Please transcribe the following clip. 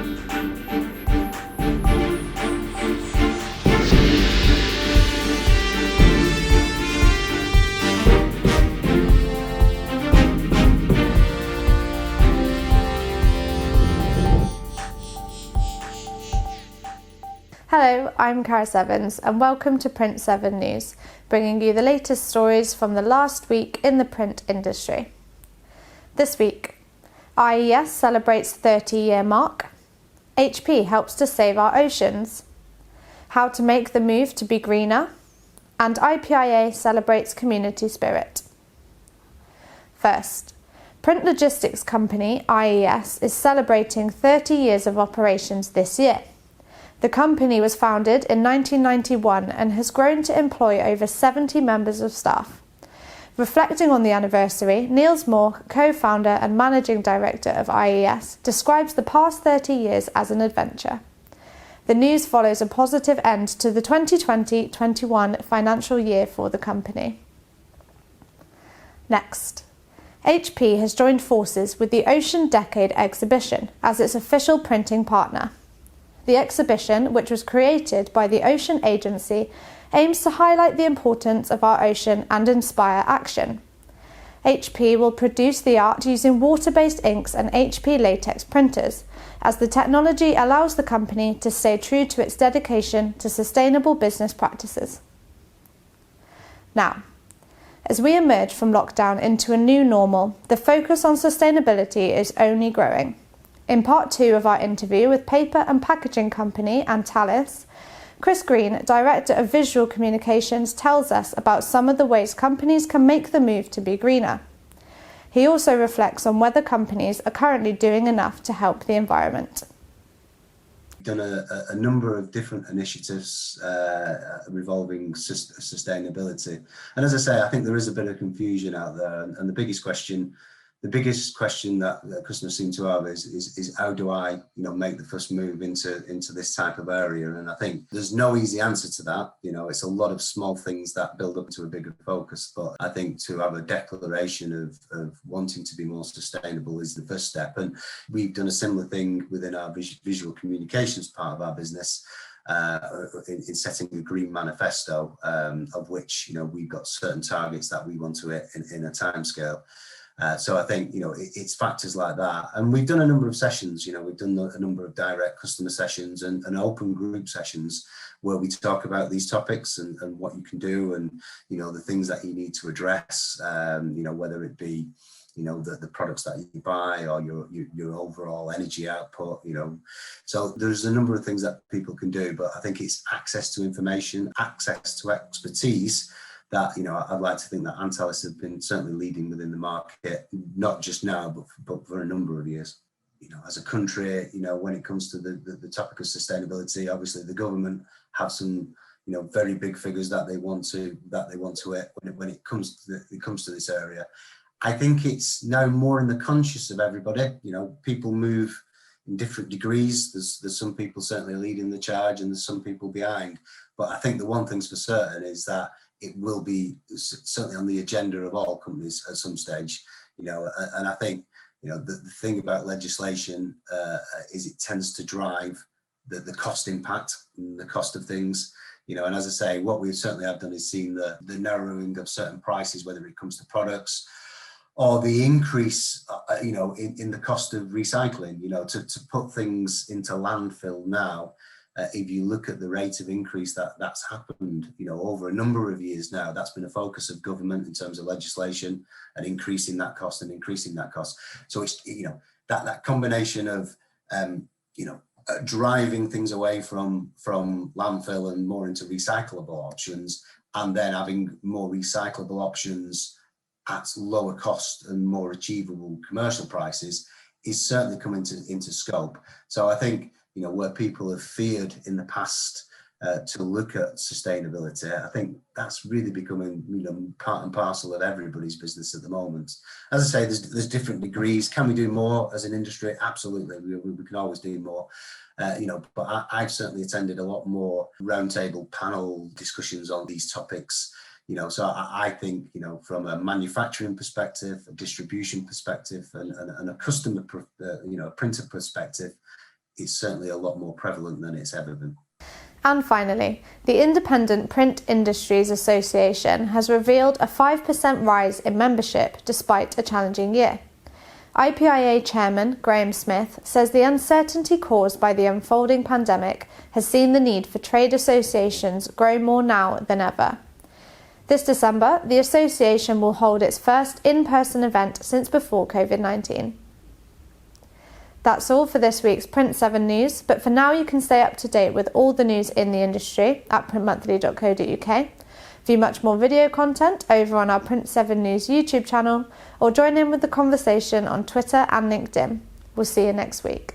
Hello, I'm Karis Evans and welcome to Print 7 News, bringing you the latest stories from the last week in the print industry. This week, IES celebrates 30-year mark, HP helps to save our oceans, how to make the move to be greener, and IPIA celebrates community spirit. First, print logistics company IES is celebrating 30 years of operations this year. The company was founded in 1991 and has grown to employ over 70 members of staff. Reflecting on the anniversary, Niels Moore, co-founder and managing director of IES, describes the past 30 years as an adventure. The news follows a positive end to the 2020-21 financial year for the company. Next, HP has joined forces with the Ocean Decade exhibition as its official printing partner. The exhibition, which was created by the Ocean Agency, aims to highlight the importance of our ocean and inspire action. HP will produce the art using water-based inks and HP latex printers, as the technology allows the company to stay true to its dedication to sustainable business practices. Now, as we emerge from lockdown into a new normal, the focus on sustainability is only growing. In part 2 of our interview with paper and packaging company Antalis, Chris Green, Director of Visual Communications, tells us about some of the ways companies can make the move to be greener. He also reflects on whether companies are currently doing enough to help the environment. Done a number of different initiatives revolving sustainability. And as I say, I think there is a bit of confusion out there. And the biggest question that customers seem to have is how do I, make the first move into this type of area? And I think there's no easy answer to that. It's a lot of small things that build up to a bigger focus. But I think to have a declaration of wanting to be more sustainable is the first step. And we've done a similar thing within our visual communications part of our business. In setting a green manifesto, of which we've got certain targets that we want to hit in a timescale. So I think, it's factors like that. And we've done a number of sessions, we've done a number of direct customer sessions and open group sessions where we talk about these topics and what you can do and, the things that you need to address, whether it be, the products that you buy or your overall energy output, So there's a number of things that people can do, but I think it's access to information, access to expertise that, I'd like to think that Antalis have been certainly leading within the market, not just now, but for a number of years. As a country, when it comes to the topic of sustainability, obviously the government have some, very big figures that they want to hit when it comes to this area. I think it's now more in the conscious of everybody. People move in different degrees. There's some people certainly leading the charge and there's some people behind. But I think the one thing's for certain is that it will be certainly on the agenda of all companies at some stage, and I think, the thing about legislation is it tends to drive the cost impact and the cost of things, and as I say, what we certainly have done is seen the narrowing of certain prices, whether it comes to products or the increase, in the cost of recycling, to put things into landfill now. If you look at the rate of increase that's happened, over a number of years now, that's been a focus of government in terms of legislation and increasing that cost. So it's, that combination of, driving things away from landfill and more into recyclable options, and then having more recyclable options at lower cost and more achievable commercial prices is certainly coming into scope. So I think, where people have feared in the past to look at sustainability, I think that's really becoming, part and parcel of everybody's business at the moment. As I say, there's different degrees. Can we do more as an industry? Absolutely, we can always do more. But I've certainly attended a lot more roundtable panel discussions on these topics. So I think, from a manufacturing perspective, a distribution perspective, and a customer, printer perspective, it's certainly a lot more prevalent than it's ever been. And finally, the Independent Print Industries Association has revealed a 5% rise in membership despite a challenging year. IPIA Chairman Graham Smith says the uncertainty caused by the unfolding pandemic has seen the need for trade associations grow more now than ever. This December, the association will hold its first in-person event since before COVID-19. That's all for this week's Print 7 News, but for now you can stay up to date with all the news in the industry at printmonthly.co.uk, view much more video content over on our Print 7 News YouTube channel, or join in with the conversation on Twitter and LinkedIn. We'll see you next week.